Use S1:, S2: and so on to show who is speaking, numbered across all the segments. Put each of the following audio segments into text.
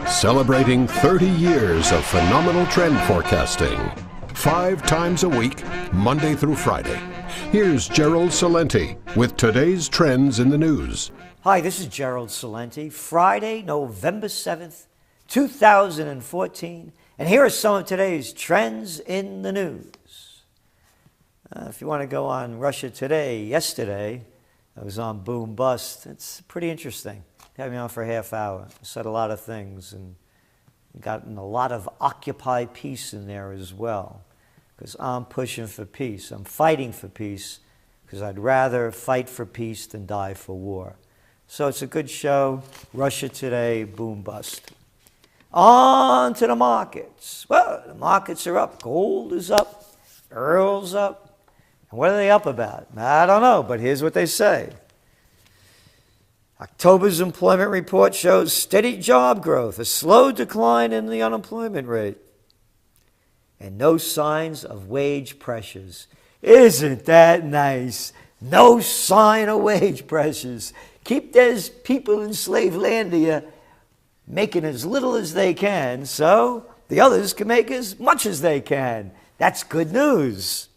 S1: Celebrating 30 years of phenomenal trend forecasting. 5 times a week, Monday through Friday. Here's Gerald Celente with today's trends in the news.
S2: Hi, this is Gerald Celente. Friday, November 7th, 2014. And here are some of today's trends in the news. If you want to go on Russia Today, yesterday, I was on Boom Bust. It's pretty interesting. Had me on for a half hour. I said a lot of things and gotten a lot of Occupy peace in there as well. Because I'm pushing for peace. I'm fighting for peace because I'd rather fight for peace than die for war. So it's a good show. Russia Today, Boom Bust. On to the markets. Well, the markets are up. Gold is up. Oil's up. And what are they up about? I don't know, but here's what they say. October's employment report shows steady job growth, a slow decline in the unemployment rate, and no signs of wage pressures. Isn't that nice? No sign of wage pressures. Keep those people in Slavelandia making as little as they can, so the others can make as much as they can. That's good news.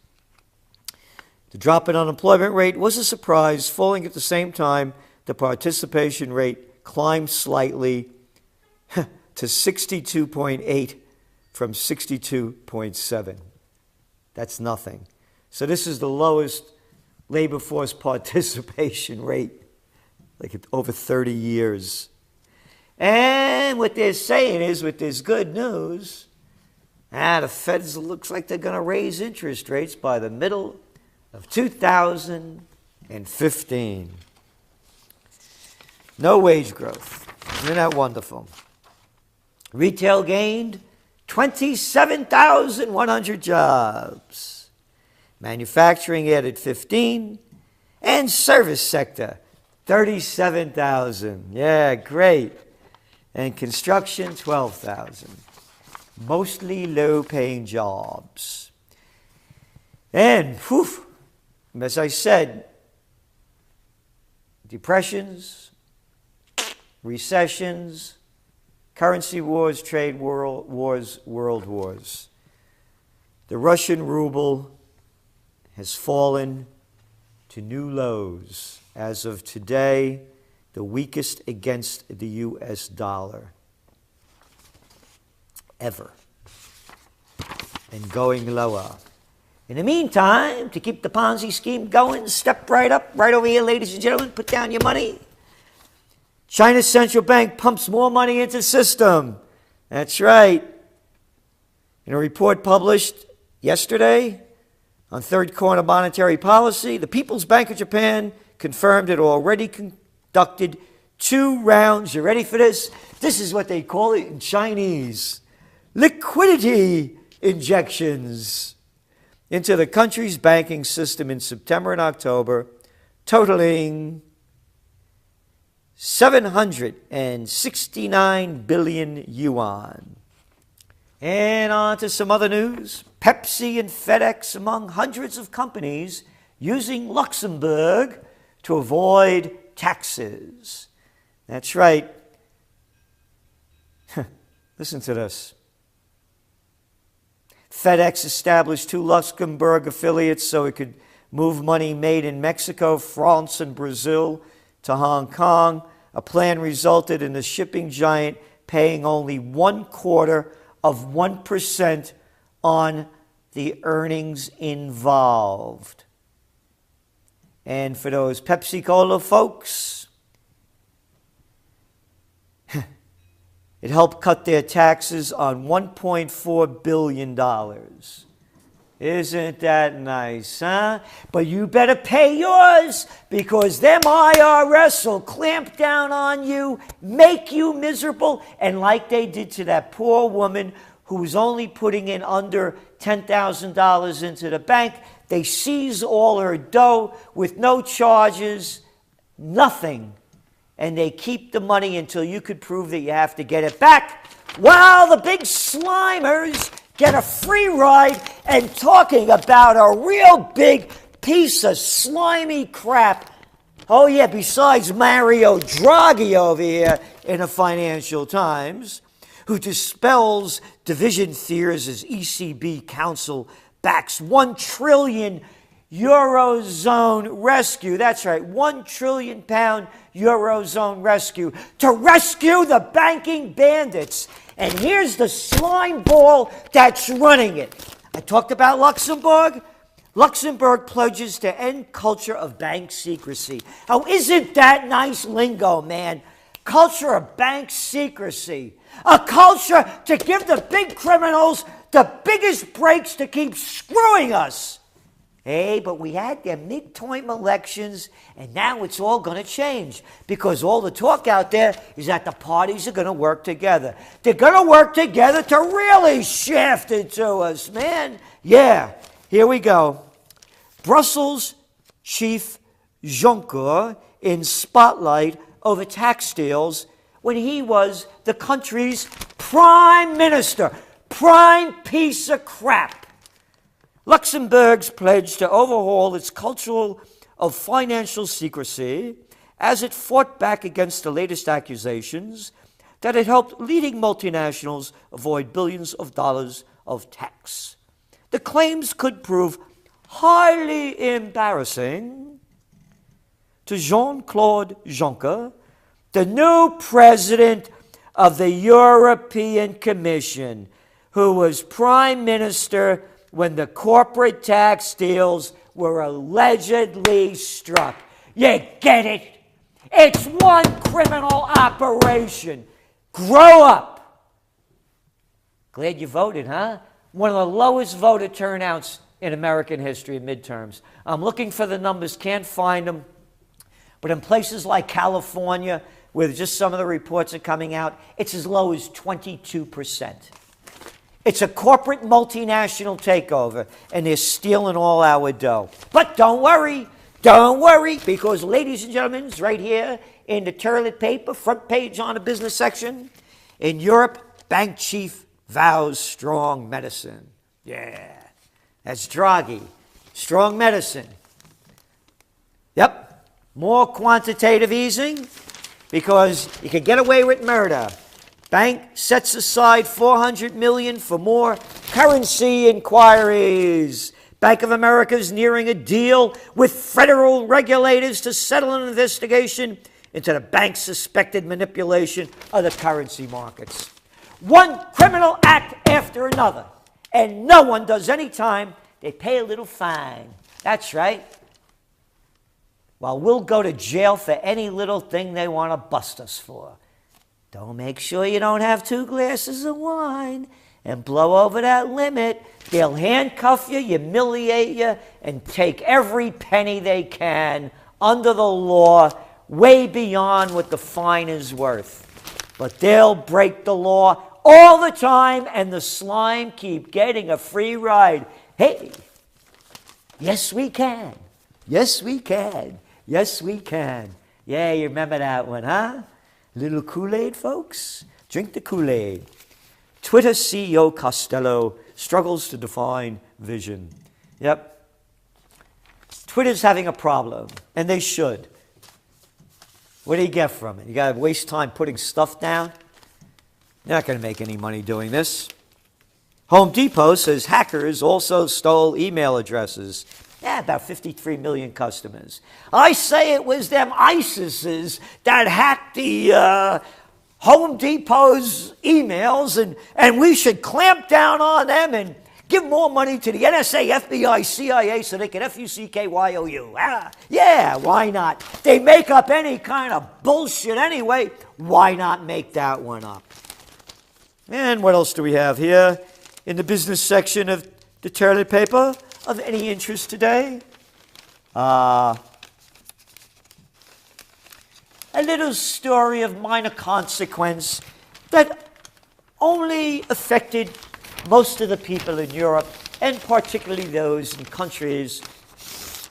S2: The drop in unemployment rate was a surprise, falling at the same time the participation rate climbed slightly to 62.8 from 62.7. That's nothing. So this is the lowest labor force participation rate like over 30 years. And what they're saying is, with this good news, the Feds looks like they're going to raise interest rates by the middle of 2015. No wage growth. Isn't that wonderful? Retail gained 27,100 jobs. Manufacturing added 15. And service sector, 37,000. Yeah, great. And construction, 12,000. Mostly low-paying jobs. And, as I said, depressions, recessions, currency wars, trade wars, world wars. The Russian ruble has fallen to new lows. As of today, the weakest against the U.S. dollar ever, and going lower. In the meantime, to keep the Ponzi scheme going, step right up, right over here, ladies and gentlemen, put down your money. China's central bank pumps more money into the system. That's right. In a report published yesterday on third quarter monetary policy, the People's Bank of Japan confirmed it already conducted 2 rounds. You ready for this? This is what they call it in Chinese. Liquidity injections into the country's banking system in September and October, totaling 769 billion yuan. And on to some other news. Pepsi and FedEx among hundreds of companies using Luxembourg to avoid taxes. That's right. Listen to this. FedEx established 2 Luxembourg affiliates so it could move money made in Mexico, France, and Brazil to Hong Kong. A plan resulted in the shipping giant paying only 0.25% on the earnings involved. And for those Pepsi-Cola folks, it helped cut their taxes on $1.4 billion. Isn't that nice, huh? But you better pay yours, because them IRS will clamp down on you, make you miserable, and like they did to that poor woman who was only putting in under $10,000 into the bank, they seize all her dough with no charges, nothing. And they keep the money until you could prove that you have to get it back, while the big slimers get a free ride and talking about a real big piece of slimy crap. Oh yeah, besides Mario Draghi over here in the Financial Times, who dispels division fears as ECB Council backs 1 trillion Eurozone rescue. That's right, £1 trillion Eurozone rescue to rescue the banking bandits. And here's the slime ball that's running it. I talked about Luxembourg. Luxembourg pledges to end culture of bank secrecy. Oh, isn't that nice lingo, man? Culture of bank secrecy. A culture to give the big criminals the biggest breaks to keep screwing us. Hey, but we had their midterm elections, and now it's all going to change because all the talk out there is that the parties are going to work together. They're going to work together to really shaft it to us, man. Yeah, here we go. Brussels chief Juncker in spotlight over tax deals when he was the country's prime minister. Prime piece of crap. Luxembourg's pledge to overhaul its culture of financial secrecy as it fought back against the latest accusations that it helped leading multinationals avoid billions of dollars of tax. The claims could prove highly embarrassing to Jean-Claude Juncker, the new president of the European Commission, who was prime minister when the corporate tax deals were allegedly struck. You get it? It's one criminal operation. Grow up. Glad you voted, huh? One of the lowest voter turnouts in American history in midterms. I'm looking for the numbers, can't find them. But in places like California, where just some of the reports are coming out, it's as low as 22%. It's a corporate multinational takeover, and they're stealing all our dough. But don't worry, because ladies and gentlemen, it's right here in the toilet paper, front page on the business section. In Europe, bank chief vows strong medicine. Yeah, that's Draghi. Strong medicine. Yep, more quantitative easing because you can get away with murder. Bank sets aside $400 million for more currency inquiries. Bank of America is nearing a deal with federal regulators to settle an investigation into the bank's suspected manipulation of the currency markets. One criminal act after another, and no one does any time. They pay a little fine. That's right. Well, we'll go to jail for any little thing they want to bust us for. Don't make sure you don't have 2 glasses of wine and blow over that limit. They'll handcuff you, humiliate you, and take every penny they can under the law, way beyond what the fine is worth. But they'll break the law all the time, and the slime keep getting a free ride. Hey, yes we can. Yes we can. Yes we can. Yeah, you remember that one, huh? Little Kool-Aid, folks? Drink the Kool-Aid. Twitter CEO Costello struggles to define vision. Yep. Twitter's having a problem, and they should. What do you get from it? You got to waste time putting stuff down? You're not going to make any money doing this. Home Depot says hackers also stole email addresses. Yeah, about 53 million customers. I say it was them ISISes that hacked the Home Depot's emails, and we should clamp down on them and give more money to the NSA, FBI, CIA so they can FUCKYOU. Yeah, why not? They make up any kind of bullshit anyway. Why not make that one up? And what else do we have here in the business section of the toilet paper? Of any interest today? A little story of minor consequence that only affected most of the people in Europe, and particularly those in countries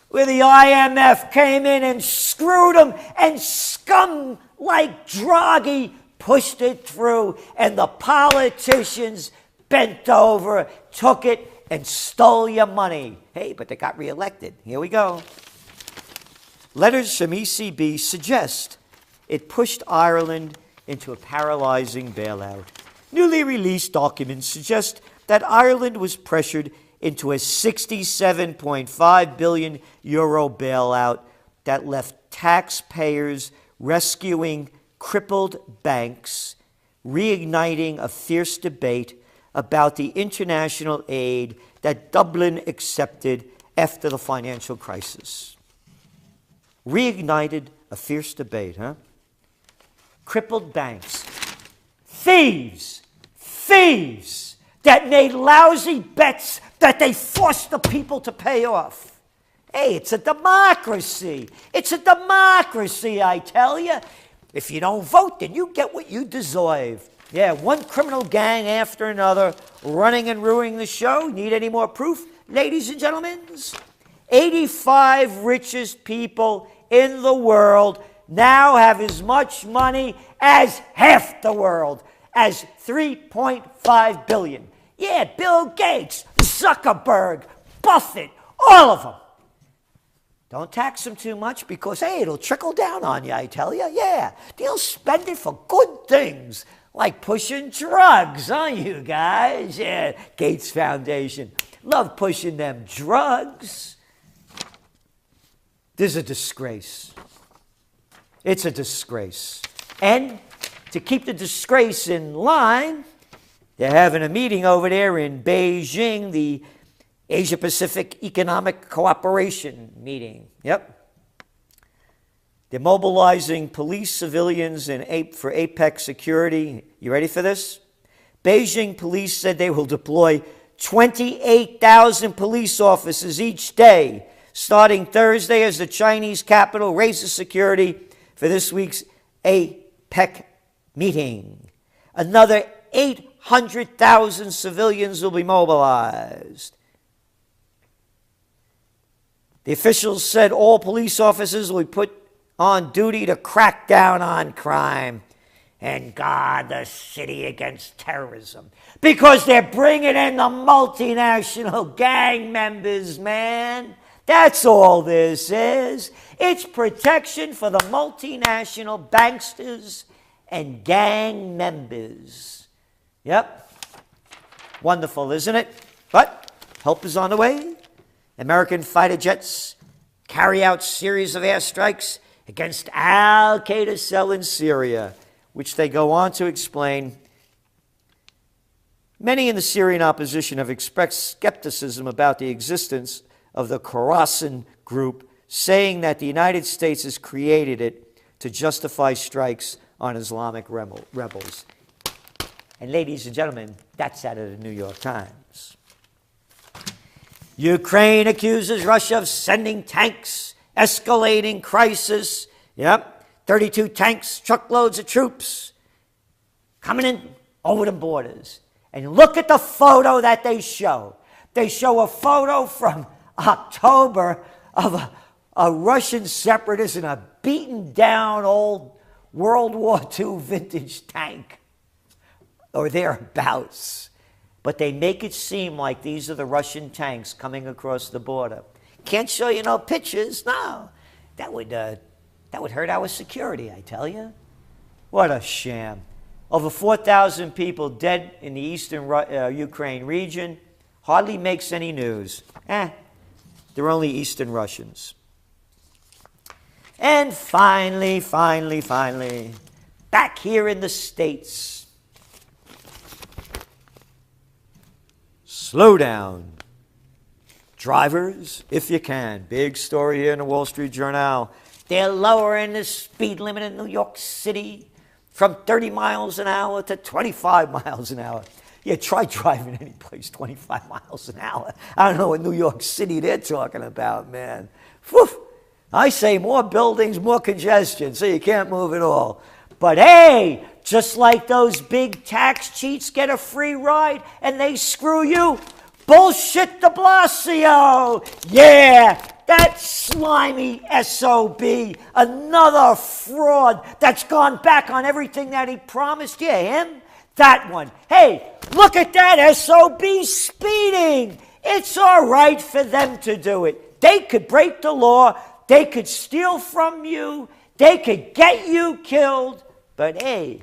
S2: where the IMF came in and screwed them, and scum like Draghi pushed it through, and the politicians bent over, took it, and stole your money. Hey, but they got reelected. Here we go. Letters from ECB suggest it pushed Ireland into a paralyzing bailout. Newly released documents suggest that Ireland was pressured into a 67.5 billion euro bailout that left taxpayers rescuing crippled banks, reigniting a fierce debate about the international aid that Dublin accepted after the financial crisis. Reignited a fierce debate, huh? Crippled banks. Thieves that made lousy bets that they forced the people to pay off. Hey, it's a democracy. It's a democracy, I tell you. If you don't vote, then you get what you deserve. Yeah, one criminal gang after another running and ruining the show. Need any more proof, ladies and gentlemen? 85 richest people in the world now have as much money as half the world, as 3.5 billion. Yeah, Bill Gates, Zuckerberg, Buffett, all of them. Don't tax them too much because, hey, it'll trickle down on you, I tell you. Yeah, they'll spend it for good things, like pushing drugs, huh, you guys? Yeah, Gates Foundation. Love pushing them drugs. This is a disgrace. It's a disgrace. And to keep the disgrace in line, they're having a meeting over there in Beijing, the Asia-Pacific Economic Cooperation meeting. Yep. They're mobilizing police, civilians, and for APEC security. You ready for this? Beijing police said they will deploy 28,000 police officers each day, starting Thursday as the Chinese capital raises security for this week's APEC meeting. Another 800,000 civilians will be mobilized. The officials said all police officers will be put on duty to crack down on crime and guard the city against terrorism. Because they're bringing in the multinational gang members, man. That's all this is. It's protection for the multinational banksters and gang members. Yep. Wonderful, isn't it? But help is on the way. American fighter jets carry out series of airstrikes against Al-Qaeda cell in Syria, which they go on to explain. Many in the Syrian opposition have expressed skepticism about the existence of the Khorasan group, saying that the United States has created it to justify strikes on Islamic rebels. And ladies and gentlemen, that's out of the New York Times. Ukraine accuses Russia of sending tanks, escalating crisis. Yep, 32 tanks, truckloads of troops coming in over the borders. And look at the photo that they show. They show a photo from October of a Russian separatist in a beaten down old World War II vintage tank or thereabouts. But they make it seem like these are the Russian tanks coming across the border. Can't show you no pictures, no. That would hurt our security, I tell you. What a sham. Over 4,000 people dead in the eastern Ukraine region. Hardly makes any news. They're only Eastern Russians. And finally, back here in the States. Slow down, drivers, if you can. Big story here in the Wall Street Journal. They're lowering the speed limit in New York City from 30 miles an hour to 25 miles an hour. Yeah, try driving any place 25 miles an hour. I don't know what New York City they're talking about, man. Whew. I say more buildings, more congestion, so you can't move at all. But hey, just like those big tax cheats get a free ride and they screw you, bullshit de Blasio. Yeah, that slimy SOB, another fraud that's gone back on everything that he promised. Yeah, him, that one. Hey, look at that SOB speeding. It's all right for them to do it. They could break the law. They could steal from you. They could get you killed. But hey,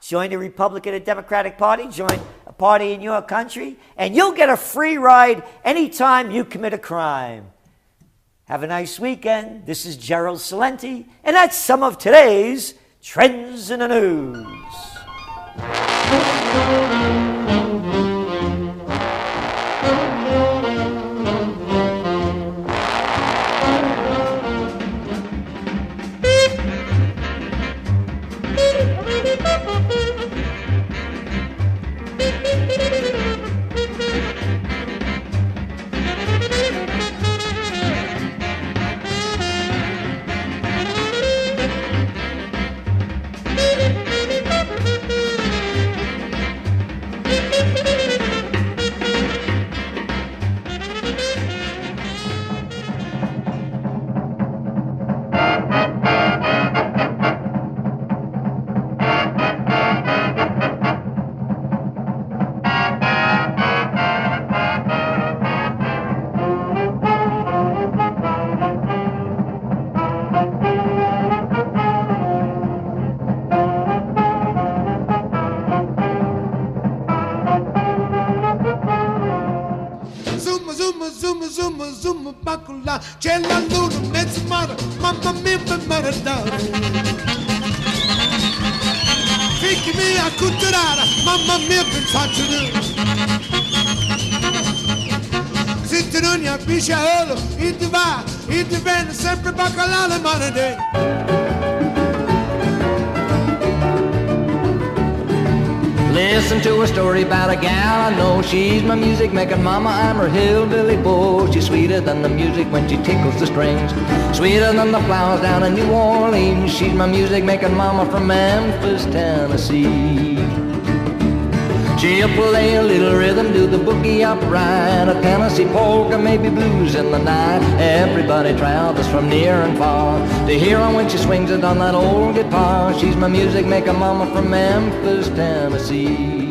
S2: Join the Republican and Democratic Party, join a party in your country, and you'll get a free ride anytime you commit a crime. Have a nice weekend. This is Gerald Celente, and that's some of today's Trends in the News.
S3: Zuma, zuma, zuma, bacula, cella luna, mezza mara, mamma mia, maradara. Fichi mia, cucciarara, mamma mia, pensacciolo. Zitterunia, pisciolo, il diventa sempre baccalà, marade.
S4: Listen to a story about a gal I know. She's my music making mama, I'm her hillbilly beau. She's sweeter than the music when she tickles the strings, sweeter than the flowers down in New Orleans. She's my music making mama from Memphis, Tennessee. She'll play a little rhythm, do the boogie upright, a Tennessee polka, maybe blues in the night. Everybody travels from near and far to hear her when she swings it on that old guitar. She's my music maker mama from Memphis, Tennessee.